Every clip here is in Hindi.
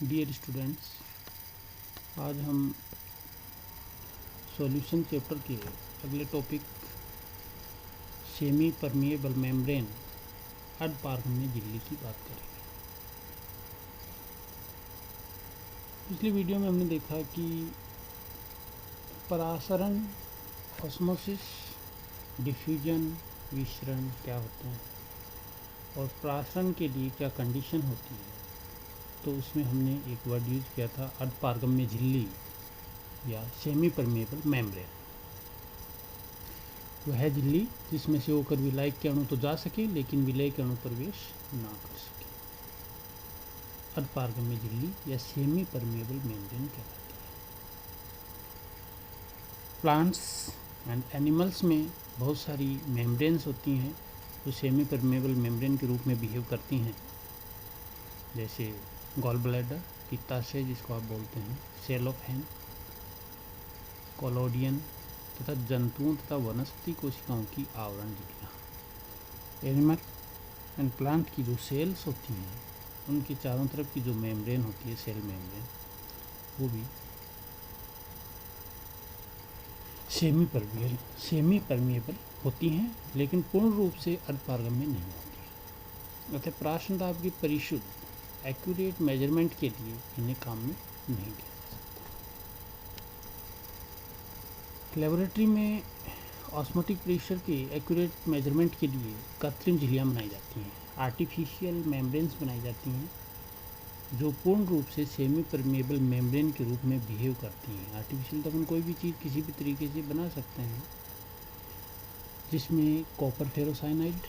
डियर स्टूडेंट्स, आज हम सॉल्यूशन चैप्टर के अगले टॉपिक सेमी परमिएबल मेम्ब्रेन अर्धपारगम्य झिल्ली की बात करेंगे। पिछली वीडियो में हमने देखा कि परासरण, ऑस्मोसिस, डिफ्यूजन, विसरण क्या होते हैं और परासरण के लिए क्या कंडीशन होती है। तो उसमें हमने एक वर्ड यूज किया था अर्धपारगम्य झिल्ली या सेमी परमिएबल मेम्ब्रेन। वह झिल्ली जिसमें से होकर विलायक के अणु तो जा सके लेकिन विलय के अणु प्रवेश ना कर सके, अर्धपारगम्य झिल्ली या सेमी परमिएबल मेम्ब्रेन कहलाती है। प्लांट्स एंड एनिमल्स में बहुत सारी मेम्ब्रेन्स होती हैं जो सेमी परमिएबल मेम्ब्रेन के रूप में बिहेव करती हैं, जैसे गॉल ब्लैडर, पित्ताशय जिसको आप बोलते हैं, सेलोफेन, कोलोडियन तथा जंतुओं तथा वनस्पति कोशिकाओं की आवरण झिल्लियाँ। एनिमल एंड प्लांट की जो सेल्स होती हैं उनके चारों तरफ की जो मेम्ब्रेन होती है, सेल मेम्ब्रेन, वो भी सेमी परमिएबल होती हैं लेकिन पूर्ण रूप से अर्धपारगम्य नहीं होती हैं। अतः प्राशन दाब की परिशुद्ध एक्यूरेट मेजरमेंट के लिए इन्हें काम में नहीं लिया जा सकता। लेबोरेटरी में ऑस्मोटिक प्रेशर के एक्यूरेट मेजरमेंट के लिए कृत्रिम झिल्लियाँ बनाई जाती हैं, आर्टिफिशियल मेम्ब्रेन्स बनाई जाती हैं जो पूर्ण रूप से सेमी परमिएबल मेम्ब्रेन के रूप में बिहेव करती हैं। आर्टिफिशियल तो अपन कोई भी चीज़ किसी भी तरीके से बना सकते हैं, जिसमें कॉपर फेरोसाइनाइड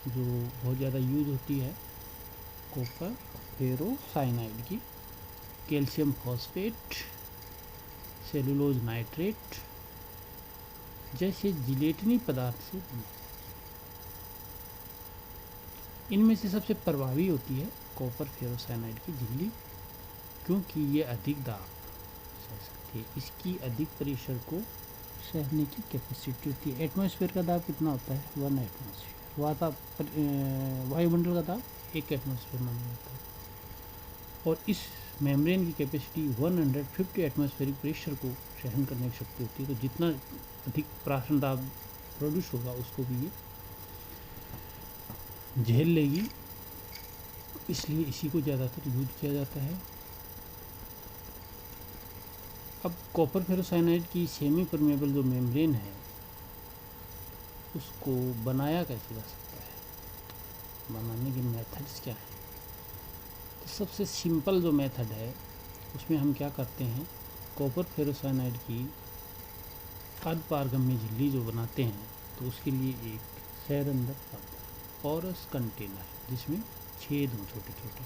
जो बहुत ज़्यादा यूज होती है, कॉपर फेरोसाइनाइड की, कैल्शियम फॉस्फेट, सेलुलोज नाइट्रेट जैसे जिलेटिनी पदार्थ से बने। इनमें से सबसे प्रभावी होती है कॉपर फेरोसाइनाइड की झिल्ली, क्योंकि ये अधिक दाब सह सकती है। इसकी अधिक प्रेशर को सहने की कैपेसिटी होती है। एटमॉस्फेयर का दाब कितना होता है? 1 एटमॉस्फेयर। वायुमंडल का दाब 1 एटमॉस्फेयर माना जाता है और इस मेम्ब्रेन की कैपेसिटी 150 एटमॉस्फेरिक प्रेशर को सहन करने की शक्ति होती है। तो जितना अधिक प्राशन दाब प्रोड्यूस होगा उसको भी ये झेल लेगी, इसलिए इसी को ज़्यादातर यूज किया जाता है। अब कॉपर फेरोसाइनाइड की सेमी परमिएबल जो मेम्ब्रेन है उसको बनाया कैसे जा सकता है, बनाने के मेथड्स क्या हैं? तो सबसे सिंपल जो मेथड है उसमें हम क्या करते हैं, कॉपर फेरोसाइनाइड की अर्धपारगम्य झिल्ली जो बनाते हैं तो उसके लिए एक शहरंदर पात्र, पोरस कंटेनर जिसमें छेद हों छोटे छोटे,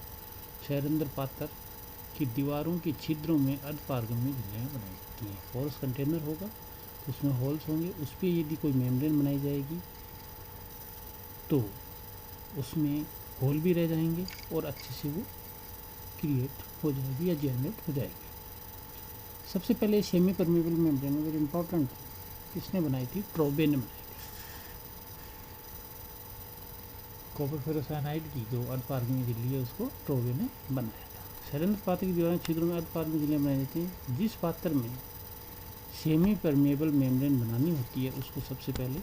शहरंदर पात्र की दीवारों के छिद्रों में अर्धपारगम्य झिल्लियाँ बनाई जाती हैं। पोरस कंटेनर होगा तो उसमें होल्स होंगे, उस पर यदि कोई मेम्ब्रेन बनाई जाएगी तो उसमें होल भी रह जाएंगे और अच्छे से वो क्रिएट हो जाएगी या जनरेट हो जाएगी। सबसे पहले semi permeable membrane very important किसने बनाई थी? ट्रोबे ने बनाई थी। कॉपर फेरोसाइनाइड की जो अर्धपारगम्य झिल्ली है उसको ट्रोबे ने बनाया था। शहरंदर पात्र की दीवारों छिद्रों में अर्धपारगम्य झिल्लियाँ बनाई जाती हैं। जिस पात्र में सेमी परमिएबल मेम्ब्रेन बनानी होती है उसको सबसे पहले,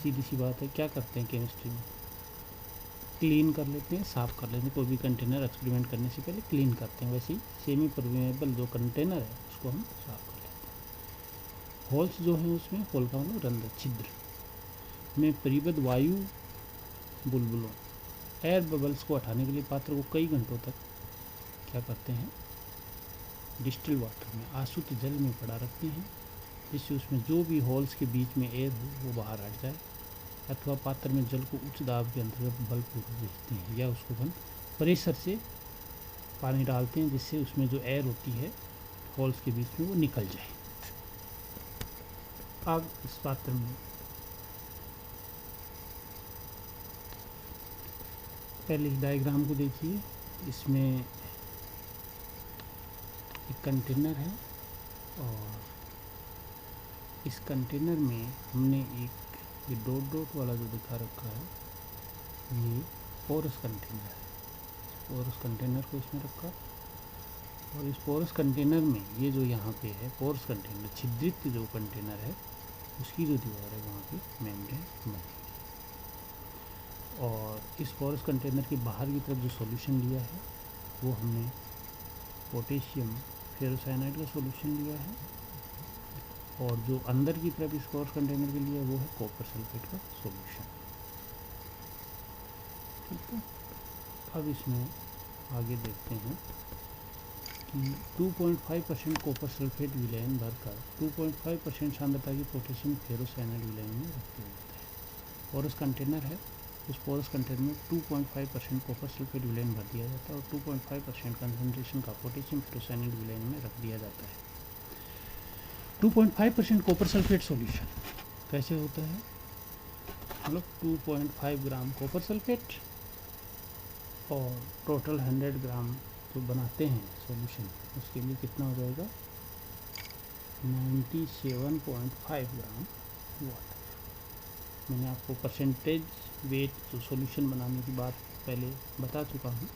सीधी सी बात है, क्या करते हैं केमिस्ट्री में, क्लीन कर लेते हैं, साफ़ कर लेते हैं। कोई भी कंटेनर एक्सपेरिमेंट करने से पहले क्लीन करते हैं, वैसे ही सेमी परमिएबल जो कंटेनर है उसको हम साफ़ कर लेते हैं। होल्स जो हैं उसमें, होल का मतलब रंध्र, छिद्र में परिबद्ध वायु बुलबुलों, एयर बबल्स को हटाने के लिए पात्र को कई घंटों तक क्या करते हैं, डिस्टिल वाटर में, आसुत जल में पड़ा रखते हैं, जिससे उसमें जो भी होल्स के बीच में एयर हो वो बाहर हट जाए, अथवा पात्र में जल को उच्च दाब के अंतर्गत बलपूर्वक भेजते हैं या उसको हम प्रेशर से पानी डालते हैं जिससे उसमें जो एयर होती है होल्स के बीच में वो निकल जाए। अब इस पात्र में पहले इस डायग्राम को देखिए, इसमें एक कंटेनर है और इस कंटेनर में हमने एक ये डॉट डॉट वाला जो दिखा रखा है ये पोरस कंटेनर है। पोरस कंटेनर को इसमें रखा और इस पोरस कंटेनर में ये जो यहाँ पे है पोरस कंटेनर, छिद्रित जो कंटेनर है उसकी जो दीवार है वहाँ पे मेम्ब्रेन बनेगी। और इस पोरस कंटेनर के बाहर की तरफ जो सॉल्यूशन लिया है वो हमने पोटेशियम फेरोसाइनाइड का सॉल्यूशन लिया है, और जो अंदर की तरफ इस पोरस कंटेनर के लिए वो है कॉपर सल्फेट का सॉल्यूशन। ठीक है, अब इसमें आगे देखते हैं कि 2.5% कॉपर सल्फेट विलयन भरकर 2.5% सांद्रता की पोटेशियम फेरोसाइनाइड विलयन में रख दिया जाता है। पोरस कंटेनर है, उस पोरस कंटेनर में 2.5% कॉपर सल्फेट विलयन भर दिया जाता है और 2.5% कंसनट्रेशन का पोटेशियम फेरोसाइनाइड विलयन में रख दिया जाता है। 2.5% कॉपर सल्फेट सॉल्यूशन कैसे होता है, मतलब 2.5 ग्राम कॉपर सल्फेट और टोटल 100 ग्राम जो बनाते हैं सॉल्यूशन उसके लिए कितना हो जाएगा 97.5 ग्राम वाटर। मैंने आपको परसेंटेज वेट जो सॉल्यूशन बनाने की बात पहले बता चुका हूँ।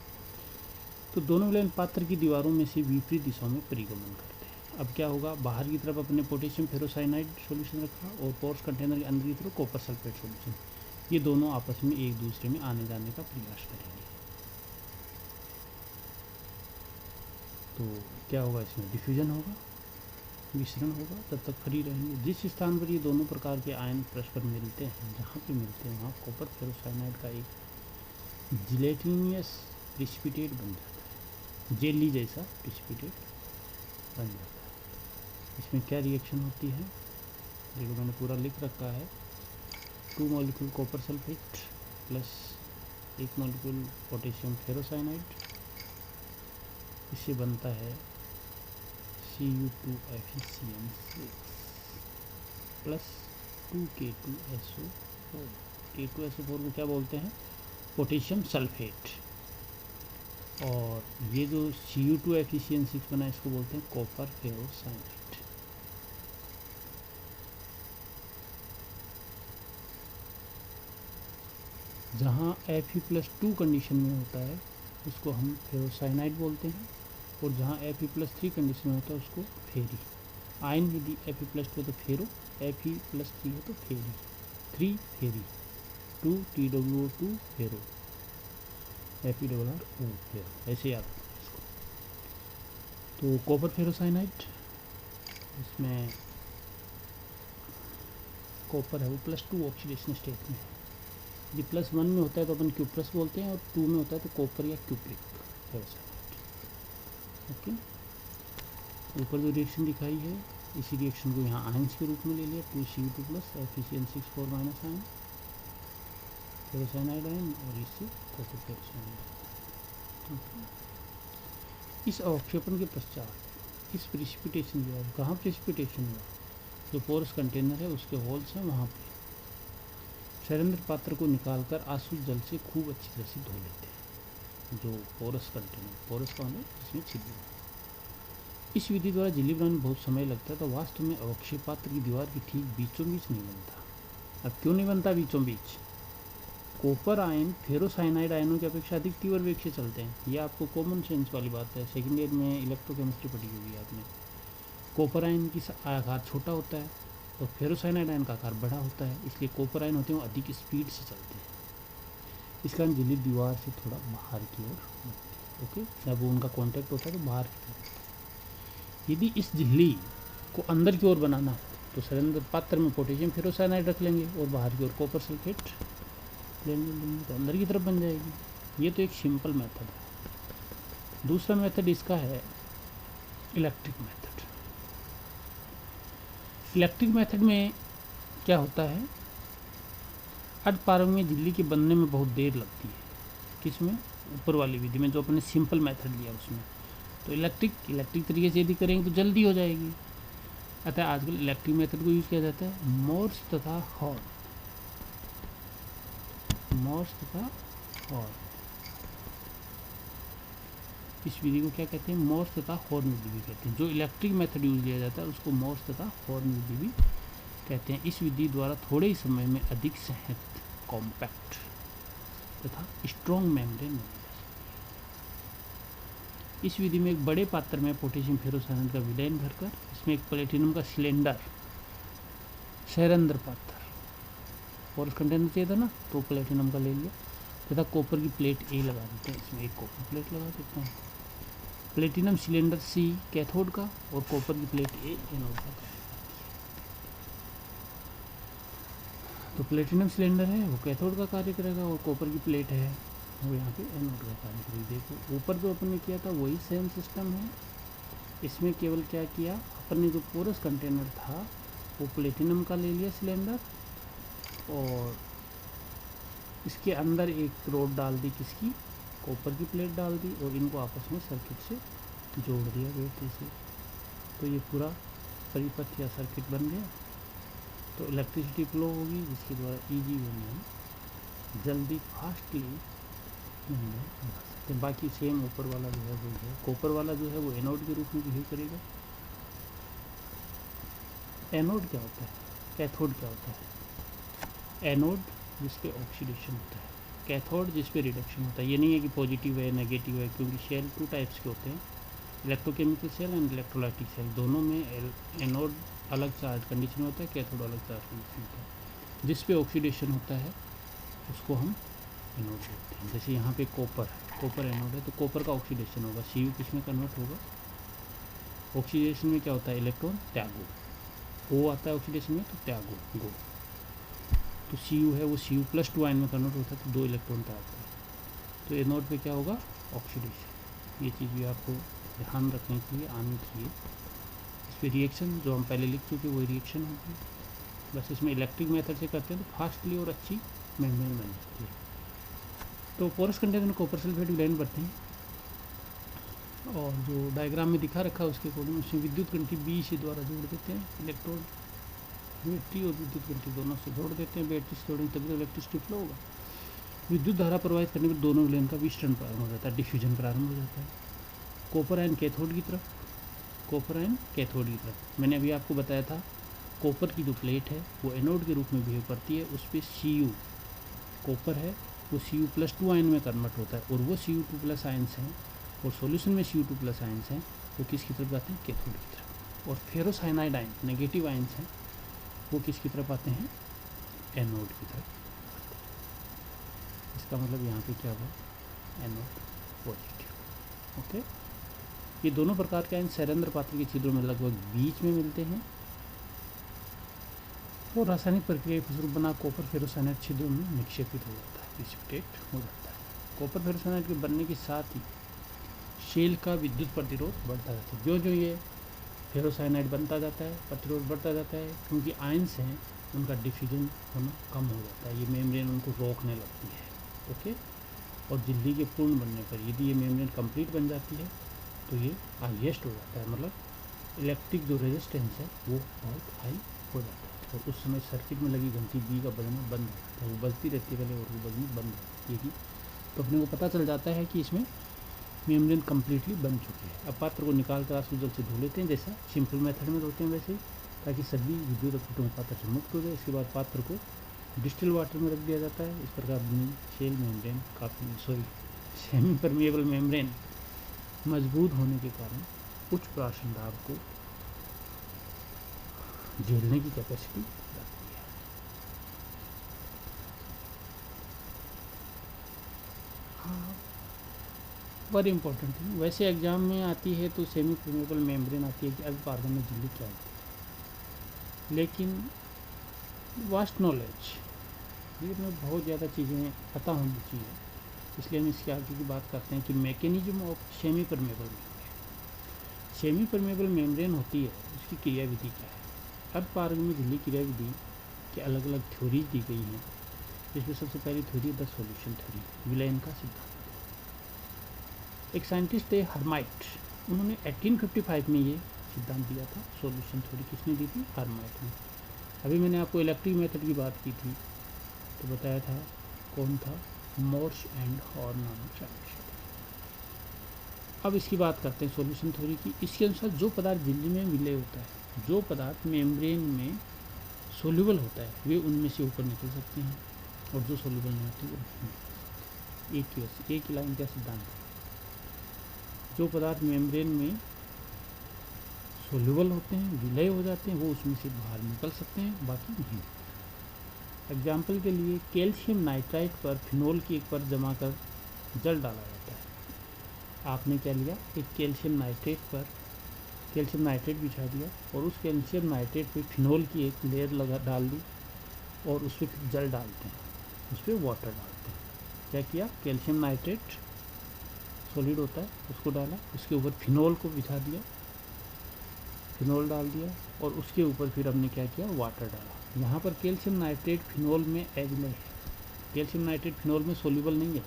तो दोनों विलयन पात्र की दीवारों में से विपरीत दिशाओं में परिगमन करते हैं। अब क्या होगा, बाहर की तरफ अपने पोटेशियम फेरोसाइनाइड सॉल्यूशन रखा और पोरस कंटेनर के अंदर की तरफ कॉपर सल्फेट सॉल्यूशन, ये दोनों आपस में एक दूसरे में आने जाने का प्रयास करेंगे। तो क्या होगा, इसमें डिफ्यूजन होगा, विसरण होगा, तब तक फ्री रहेंगे। जिस स्थान पर ये दोनों प्रकार के आयन परस्पर मिलते हैं, जहाँ पे मिलते हैं वहाँ कॉपर फेरोसाइनाइड का एक जिलेटिनियस प्रिसिपिटेट बन जाता है, जेली जैसा प्रिसिपिटेट बन जाता है। इसमें क्या रिएक्शन होती है, देखो मैंने पूरा लिख रखा है। 2 molecule copper sulphate plus 1 molecule potassium ferrocyanide, इससे बनता है Cu2Fe6 प्लस 2K2SO4। K2SO4 को क्या बोलते हैं, पोटेशियम सल्फेट। और ये जो Cu2Fe6 बना इसको बोलते हैं कॉपर फेरोसाइनाइड। जहाँ Fe+2 कंडीशन में होता है उसको हम फेरोसाइनाइड बोलते हैं, और जहाँ Fe+3 कंडीशन में होता है उसको फेरी। आयन यदि Fe+2 है तो फेरो, Fe+3 है तो फेरी, 3 फेरी, 2 TWO2 फेरो, FeRRO फेरो, ऐसे याद रखना इसको। तो कॉपर फेरोसाइनाइड, इसमें कॉपर है वो +2 ऑक्सीडेशन स्टेट में है। यदि +1 में होता है तो अपन Q+ बोलते हैं, और 2 में होता है तो कॉपर या Cupric फेरोसाइनाइड। ओके, ऊपर जो रिएक्शन दिखाई है इसी रिएक्शन को यहाँ आयंस के रूप में ले लिया, 2Cu2 plus Fe6 minus ion ferrocyanide ion, और इससे कॉपर फेरोसाइनाइड। इस अवक्षेपण के पश्चात इस प्रिसिपिटेशन हुआ, कहाँ प्रिसिपिटेशन हुआ, जो पोरस कंटेनर है उसके होल्स हैं वहाँ पे शैलेंद्र पात्र को निकालकर आसुत जल से खूब अच्छी तरह से धो लेते हैं। जो पोरस कंटेनर, पोरस का होना जिसमें छिद्र है, इस विधि द्वारा झिल्ली बनाने में बहुत समय लगता है। तो वास्तव में अवक्षेप पात्र की दीवार के ठीक बीचों बीच नहीं बनता। अब क्यों नहीं बनता बीचों बीच, कॉपर आयन फेरोसाइनाइड आयनों की अपेक्षा अधिक तीव्र वेग से चलते हैं। ये आपको कॉमन सेंस वाली बात है, सेकेंड ईयर में इलेक्ट्रोकेमिस्ट्री पढ़ी होगी आपने। कॉपर आयन की आकार छोटा होता है और फेरोसाइनाइड आयन का आकार बड़ा होता है, इसलिए कॉपर आयन होते हैं वो अधिक स्पीड से चलते हैं। इस कारण झिल्ली दीवार से थोड़ा बाहर की ओर बनती है। ओके, जब उनका कांटेक्ट होता है तो बाहर की ओर। यदि इस झिल्ली को अंदर की ओर बनाना हो तो शैलेंद्र पात्र में पोटेशियम फेरोसाइनाइड रख लेंगे और बाहर की ओर कॉपर सल्फेट लेंगे तो अंदर की तरफ बन जाएगी। ये तो एक सिंपल मेथड है। दूसरा मेथड इसका है इलेक्ट्रिक मेथड। इलेक्ट्रिक मेथड में क्या होता है, अर्धपारगम्य झिल्ली के बनने में बहुत देर लगती है। किसमें, ऊपर वाली विधि में जो अपने सिंपल मेथड लिया उसमें। तो इलेक्ट्रिक तरीके से यदि करेंगे तो जल्दी हो जाएगी। अतः आजकल इलेक्ट्रिक मेथड को यूज़ किया जाता है मोर्स तथा हॉर्न। इस विधि को क्या कहते हैं, मोर्स तथा हॉर्न विधि भी कहते हैं। जो इलेक्ट्रिक मेथड यूज किया जाता है उसको मोर्स तथा हॉर्न विधि भी कहते हैं। इस विधि द्वारा थोड़े ही समय में अधिक सहज, कॉम्पैक्ट तथा स्ट्रॉन्ग मेम्ब्रेन बन जाती है। इस विधि में एक बड़े पात्र में पोटेशियम फेरोसाइनाइड का विलयन भरकर इसमें एक प्लेटिनम का सिलेंडर सैरंध्र पात्र और उस कंटेनर चाहिए था ना, तो प्लेटिनम का ले लिया तथा कॉपर की प्लेट ए लगा देते हैं। इसमें एक कॉपर प्लेट लगा देते हैं। प्लेटिनम सिलेंडर सी कैथोड का और कॉपर की प्लेट ए एनोड का। तो प्लेटिनम सिलेंडर है वो कैथोड का कार्य करेगा और कॉपर की प्लेट है वो यहाँ पे एनोड का कार्य करेगी। देखो ऊपर जो अपन ने किया था वही सेम सिस्टम है। इसमें केवल क्या किया, अपन ने जो पोरस कंटेनर था वो प्लेटिनम का ले लिया सिलेंडर और इसके अंदर एक रोड डाल दी, किसकी, कॉपर की प्लेट डाल दी और इनको आपस में सर्किट से जोड़ दिया बैटरी से। तो ये पूरा परिपथ या सर्किट बन गया। तो इलेक्ट्रिसिटी फ्लो होगी जिसके द्वारा इजी वे में जल्दी फास्टली बना सकते हैं। बाकी सेम ऊपर वाला जो है वो है, कॉपर वाला जो है वो एनोड के रूप में बिहेव करेगा। एनोड क्या होता है, कैथोड क्या होता है। एनोड जिस पे ऑक्सीडेशन होता है, कैथोड जिस पे रिडक्शन होता है। ये नहीं है कि पॉजिटिव है नेगेटिव है, क्योंकि सेल 2 टाइप्स के होते हैं, electrochemical cell and electrolytic cell. दोनों में एनोड अलग चार्ज कंडीशन होता है, कैथोड अलग चार्ज कंडीशन होता है। जिस पे ऑक्सीडेशन होता है उसको हम एनोड कहते हैं। जैसे यहाँ पे कॉपर है, कॉपर एनोड है, तो कॉपर का ऑक्सीडेशन होगा, Cu किस में कन्वर्ट होगा। ऑक्सीडेशन में क्या होता है, इलेक्ट्रॉन त्यागो, O आता है ऑक्सीडेशन में तो त्यागो गो। तो Cu है वो Cu+2 आयन में कन्वर्ट होता है तो 2 इलेक्ट्रॉन त्याग होता है। तो एनोड पे क्या होगा, ऑक्सीडेशन। ये चीज़ भी आपको ध्यान रखने के लिए आनी चाहिए। इस पर रिएक्शन जो हम पहले लिख चुके वही रिएक्शन होती है, बस इसमें इलेक्ट्रिक मेथड से करते हैं तो फास्टली और अच्छी मेम्ब्रेन बन जाती है। तो पोरस कंटेनर में कॉपर सल्फेट विलयन करते हैं और जो डायग्राम में दिखा रखा है उसके अकॉर्डिंग उसमें विद्युत घंटी बी से द्वारा जोड़ देते हैं। इलेक्ट्रोड बैटरी और विद्युत घंटी दोनों से जोड़ देते हैं। बैटरी से जोड़ेंगे तभी तो इलेक्ट्रिसिटी फ्लो होगा। विद्युत धारा प्रवाहित करने पर दोनों विलयन का विस्तरण प्रारंभ हो जाता है, डिफ्यूजन प्रारंभ हो जाता है। कॉपर आयन कैथोड की तरफ, कॉपर आयन कैथोड की तरफ। मैंने अभी आपको बताया था कॉपर की जो प्लेट है वो एनोड के रूप में बिहेव करती है। उस पर Cu कॉपर है वो Cu+2 आयन में कन्वर्ट होता है और वो Cu2+ आयन्स हैं और सॉल्यूशन में Cu2+ आयन्स हैं वो किसकी तरफ जाते हैं, कैथोड की तरफ। और फेरोसाइनाइड आयन नेगेटिव आयन्स हैं वो किसकी तरफ आते हैं, एनोड की तरफ। इसका मतलब यहाँ पे क्या हुआ, एनोड पॉजिटिव। ओके, ये दोनों प्रकार के आयन सैरंध्र पात्र के छिद्रों में लगभग बीच में मिलते हैं और रासायनिक प्रक्रिया के फलस्वरूप बना कॉपर फेरोसाइनाइड छिद्रों में निक्षेपित हो जाता है, प्रिसिपिटेट हो जाता है। कॉपर फेरोसाइनाइड के बनने के साथ ही शेल का विद्युत प्रतिरोध बढ़ता जाता है। जो जो ये फेरोसाइनाइड बनता जाता है प्रतिरोध बढ़ता जाता है, क्योंकि आयन्स हैं उनका डिफ्यूजन होना कम हो जाता है, ये मेम्ब्रेन उनको रोकने लगती है। ओके, और झिल्ली के पूर्ण बनने पर यदि ये मेम्ब्रेन कंप्लीट बन जाती है तो ये हाईएस्ट हो जाता है, मतलब इलेक्ट्रिक जो रेजिस्टेंस है वो बहुत हाई हो जाता है और उस समय सर्किट में लगी घंटी बी का बजना बंद हो जाता है। वो बजती रहती है पहले और वो बजनी बंद हो जाती है। तो अपने को पता चल जाता है कि इसमें मेम्ब्रेन कम्प्लीटली बन चुकी है। अब पात्र को निकाल कर आंसू जल से धो लेते हैं, जैसा सिंपल मेथड में धोते हैं वैसे ही, ताकि सभी विद्युत अपटों पात्र से मुक्त हो जाए। इसके बाद पात्र को डिस्टिल वाटर में रख दिया जाता है। इस प्रकार shell membrane semi permeable membrane मजबूत होने के कारण उच्च प्राशन दाब को झेलने की कैपेसिटी रखती है। हाँ, बड़ी इम्पोर्टेंट है। वैसे एग्जाम में आती है तो सेमी परमिएबल मेम्ब्रेन आती है कि अल्पार्गन में झिल्ली क्या होती है, लेकिन वास्ट नॉलेज ये में बहुत ज़्यादा चीज़ें पता होनी चाहिए, इसलिए हम इसके आगे की बात करते हैं कि mechanism of semi permeable membrane. Semi permeable membrane होती है, उसकी क्रिया विधि क्या है। अल्पार्गन में झिल्ली क्रिया विधि की अलग अलग थ्योरीज दी गई हैं, जिसमें सबसे पहली थ्योरी द सॉल्यूशन थ्योरी, विलयन का सिद्धांत। एक साइंटिस्ट थे हर्माइट, उन्होंने 1855 में ये सिद्धांत दिया था। सॉल्यूशन थ्योरी किसने दी थी, हर्माइट ने। अभी मैंने आपको इलेक्ट्रिक मेथड की बात की थी तो बताया था कौन था, मोर्स एंड हॉर्न नामक साइंटिस्ट। अब इसकी बात करते हैं सॉल्यूशन थ्योरी की। इसके अनुसार जो पदार्थ झिल्ली में विलय होता है, जो पदार्थ मेम्ब्रेन में सोल्यूबल होता है, वे उनमें से ऊपर निकल सकते हैं और जो सोल्यूबल नहीं होते वो नहीं निकल सकते। एक ही लाइन का सिद्धांत है। जो पदार्थ मेम्ब्रेन में सोल्यूबल होते हैं, विलय हो जाते हैं, वो उसमें से बाहर निकल सकते हैं, बाकी नहीं। एग्जाम्पल के लिए कैल्शियम नाइट्राइट पर फिनोल की एक परत जमा कर जल डाला जाता है। आपने क्या लिया, एक कैल्शियम नाइट्रेट पर कैल्शियम नाइट्रेट बिछा दिया और उस कैल्शियम नाइट्रेट पे फिनोल की एक लेयर डाल दी और उस पर फिर जल डालते हैं, उस पर वाटर डालते हैं। क्या किया, कैल्शियम नाइट्रेट सॉलिड होता है उसको डाला, उसके ऊपर फिनोल को बिछा दिया, फिनोल डाल दिया और उसके ऊपर फिर हमने क्या किया, वाटर डाला। यहाँ पर कैल्शियम नाइट्रेट फिनोल में एजले है, कैल्शियम नाइट्रेट फिनोल में सोल्यूबल नहीं है,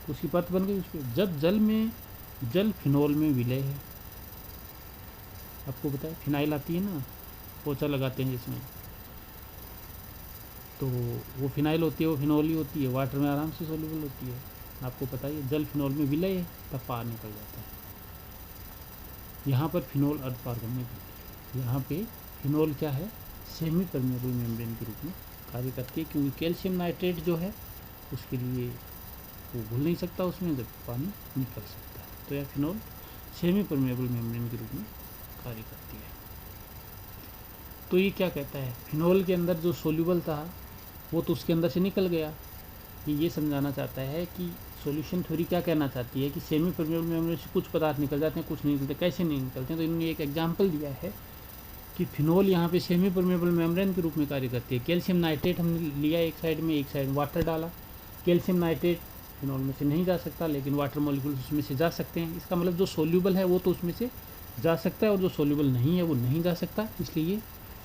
तो उसकी परत बन गई उस पर। जब जल फिनोल में विलय है, आपको पता है फिनाइल आती है ना, पोछा लगाते हैं जिसमें, तो वो फिनाइल होती है, वो फिनोल ही होती है, वाटर में आराम से सोल्यूबल होती है। आपको पता ही है, जल फिनोल में विलय है तब पार निकल जाता है। यहाँ पर फिनोल अर्धपारगम्य, यहाँ पे फिनोल क्या है, सेमी परमेबल मेम्ब्रेन के रूप में कार्य करती है, क्योंकि कैल्शियम नाइट्रेट जो है उसके लिए वो घुल नहीं सकता उसमें, जब पानी निकल सकता है। तो यह फिनोल सेमी परमेबल मेम्ब्रेन के रूप में कार्य करती है। तो ये क्या कहता है, फिनोल के अंदर जो सोल्यूबल था वो तो उसके अंदर से निकल गया। ये समझाना चाहता है कि सॉल्यूशन थ्योरी क्या कहना चाहती है कि सेमी परमेबल मेम्ब्रेन से कुछ पदार्थ निकल जाते हैं, कुछ नहीं निकलते। कैसे नहीं निकलते हैं, तो इन्होंने एक एग्जाम्पल दिया है कि फिनोल यहाँ पे सेमी परमेबल मेम्ब्रेन के रूप में कार्य करती है। कैल्शियम नाइट्रेट हमने लिया एक साइड में, एक साइड वाटर डाला। कैल्शियम नाइट्रेट फिनोल में से नहीं जा सकता, लेकिन वाटर मॉलिक्यूल्स उसमें से जा सकते हैं। इसका मतलब जो सोल्यूबल है वो तो उसमें से जा सकता है और जो सोल्यूबल नहीं है वो नहीं जा सकता, इसलिए ये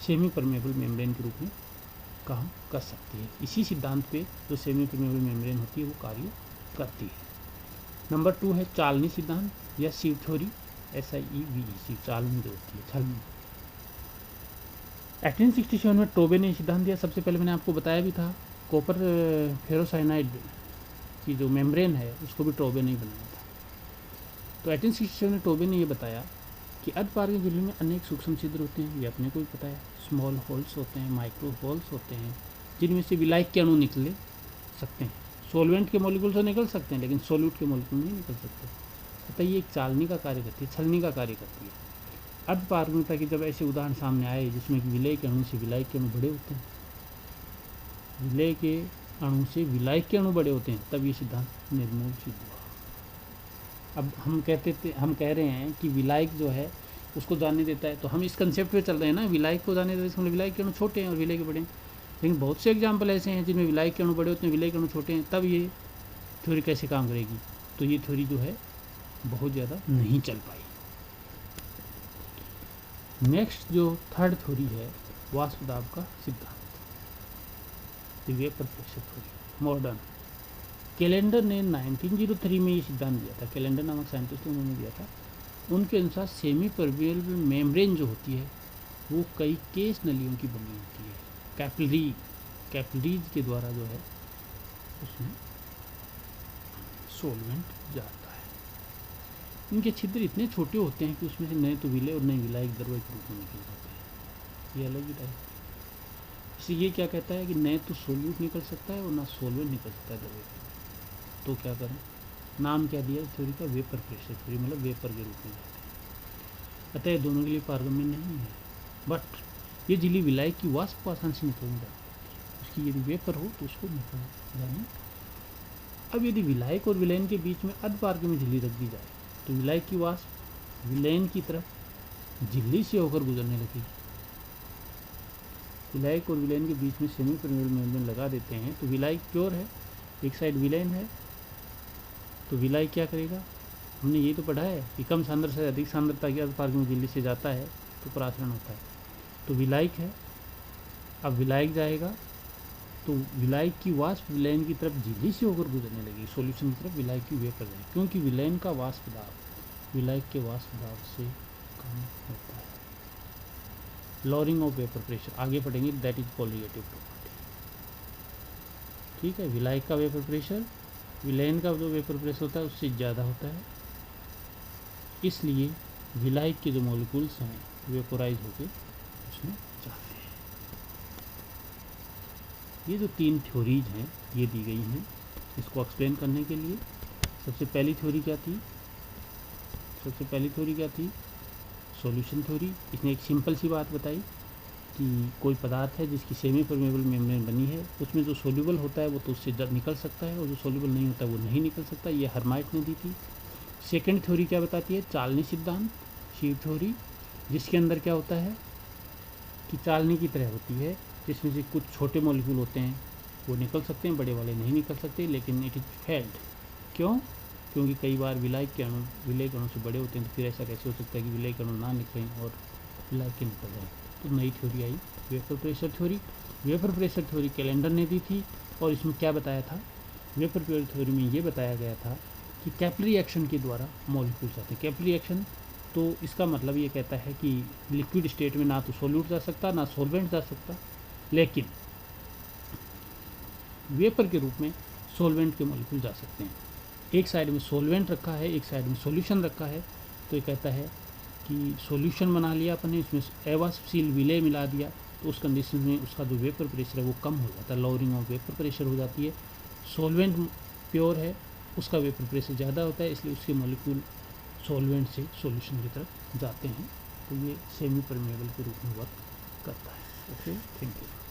सेमी परमेबल मेम्ब्रेन के रूप में काम कर सकती है। इसी सिद्धांत पे जो सेमी परमेबल मेम्ब्रेन होती है वो कार्य करती है। नंबर 2 है चालनी सिद्धांत या सीव थ्योरी, SIEVE, चालनी जो होती है, छलनी। 1867 में टोबे ने सिद्धांत दिया। सबसे पहले मैंने आपको बताया भी था, कॉपर फेरोसाइनाइड की जो मेम्ब्रेन है उसको भी टोबे ने बनाया था। तो 1867 में टोबे ने ये बताया कि अर्धपारगम्य झिल्ली में अनेक सूक्ष्म छिद्र होते हैं, ये अपने को भी पता है। स्मॉल होल्स होते हैं, माइक्रो होल्स होते हैं, जिनमें से विलायक के अणु निकले सकते हैं। सोलवेंट के मॉलिक्यूल तो निकल सकते हैं, लेकिन सोल्यूट के मॉलिक्यूल नहीं निकल सकते। अतः ये एक चालनी का कार्य करती है, छलनी का कार्य करती है। अर्धपारगम्यता के जब ऐसे उदाहरण सामने आए जिसमें कि विलय के अणु से विलायक के अणु बड़े होते हैं, विलय के अणु से विलायक के अणु बड़े होते हैं, तब ये सिद्धांत निर्मूल सिद्ध हुआ। अब हम कह रहे हैं कि विलायक जो है उसको जानने देता है, तो हम इस कंसेप्ट पे चल रहे हैं ना, विलायक को जानने देता है, इसका मतलब विलायक के अणु छोटे हैं और विलय के बड़े हैं। लेकिन बहुत से एग्जाम्पल ऐसे हैं जिनमें विलायक के अणु बड़े होते हैं, विलय के अणु छोटे हैं, तब ये थ्योरी कैसे काम करेगी। तो ये थ्योरी जो है बहुत ज़्यादा नहीं चल पाई। नेक्स्ट जो थर्ड थ्योरी है, वाष्प दाब का सिद्धांत, vapour pressure theory, modern. Calendar ने 1903 में ये सिद्धांत दिया था, कैलेंडर नामक साइंटिस्ट उन्होंने दिया था। उनके अनुसार सेमी परमेबल मेम्ब्रेन जो होती है वो कई केस नलियों की बनी होती है, कैपिलरीज के द्वारा जो है उसमें सोलवेंट जाता है। इनके छिद्र इतने छोटे होते हैं कि उसमें से नए तो विलय और नए विलायक द्रव्य के रूप में निकल जाते हैं। ये अलग ही टाइप। इसलिए ये क्या कहता है कि नए तो सोल्यूट निकल सकता है और ना सोलवेंट निकल सकता है द्रव्य के। तो क्या करें, नाम क्या दिया थ्योरी का, वेपर प्रेशर थ्योरी, मतलब वेपर के रूप में जाते हैं। अतः दोनों के लिए पारगम्य नहीं है, बट ये झिल्ली विलायक की वाष्प को आसान से निकल जाती है। उसकी यदि वेपर हो तो उसको निकल जाने। अब यदि विलायक और विलयन के बीच में अर्धपारगम्य झिल्ली रख दी जाए तो विलायक की वाष्प विलयन की तरफ झिल्ली से होकर गुजरने लगेगी। विलायक और विलयन के बीच में सेमी परमेबल मेम्ब्रेन लगा देते हैं तो विलायक प्योर है, एक साइड विलयन है, तो विलायक क्या करेगा, हमने ये तो पढ़ा है कि कम सांद्रता से अधिक सांद्रता की अर्धपारगम्य झिल्ली से जाता है तो परासरण होता है। तो विलायक है, अब विलायक जाएगा तो विलायक की वाष्प विलयन की तरफ झिल्ली से होकर गुजरने लगेगी, सॉल्यूशन की तरफ विलायक की वेपर जाएगी, क्योंकि विलयन का वाष्प दाब विलायक के वाष्प दाब से कम होता है। लॉरिंग ऑफ वेपर प्रेशर आगे पढ़ेंगे, दैट इज कोलिगेटिव प्रॉपर्टी। ठीक है, विलायक का वेपर प्रेशर विलयन का जो वेपर प्रेशर होता है उससे ज़्यादा होता है, इसलिए विलायक के जो मॉलिक्यूल्स हैं वेपोराइज होकर उसमें जाते हैं। ये जो 3 थ्योरीज हैं ये दी गई हैं इसको एक्सप्लेन करने के लिए। सबसे पहली थ्योरी क्या थी, सबसे पहली थ्योरी क्या थी, सॉल्यूशन थ्योरी। इसने एक सिंपल सी बात बताई कि कोई पदार्थ है जिसकी सेमी परमेबल मेम्ब्रेन बनी है, उसमें जो सोल्यूबल होता है वो तो उससे जब निकल सकता है और जो सोल्यूबल नहीं होता है वो नहीं निकल सकता, ये हर्माइट ने दी थी। सेकंड थ्योरी क्या बताती है, चालनी सिद्धांत, शीव थ्योरी, जिसके अंदर क्या होता है कि चालनी की तरह होती है, जिसमें से कुछ छोटे मॉलिक्यूल होते हैं वो निकल सकते हैं, बड़े वाले नहीं निकल सकते, लेकिन इट इज फेल्ड। क्यों? क्योंकि कई बार विलायक कणों से बड़े होते हैं, तो फिर ऐसा कैसे हो सकता है कि विलायक कणों ना निकलें और विलायक के निकल जाएँ। तो नई थ्योरी आई vapour pressure theory. Vapour pressure theory Callendar ने दी थी और इसमें क्या बताया था, वेपर प्रेशर थ्योरी में ये बताया गया था कि कैपिलरी एक्शन के द्वारा मॉलिक्यूल्स आते हैं। कैपिलरी एक्शन तो इसका मतलब ये कहता है कि लिक्विड स्टेट में ना तो सॉल्यूट जा सकता ना सॉल्वेंट जा सकता, लेकिन वेपर के रूप में सॉल्वेंट के मॉलिक्यूल जा सकते हैं। एक साइड में सॉल्वेंट रखा है, एक साइड में सॉल्यूशन रखा है, तो ये कहता है कि सॉल्यूशन बना लिया अपन ने, इसमें एवास्पील विलय मिला दिया, तो उस कंडीशन में उसका जो वेपर प्रेशर है वो कम हो जाता है, लॉवरिंग ऑफ वेपर प्रेशर हो जाती है। सॉल्वेंट प्योर है, उसका वेपर प्रेशर ज़्यादा होता है, इसलिए उसके मॉलिक्यूल सॉल्वेंट से सॉल्यूशन की तरफ जाते हैं। तो ये सेमी परमेबल के रूप में वर्क करता है। Okay, thank you.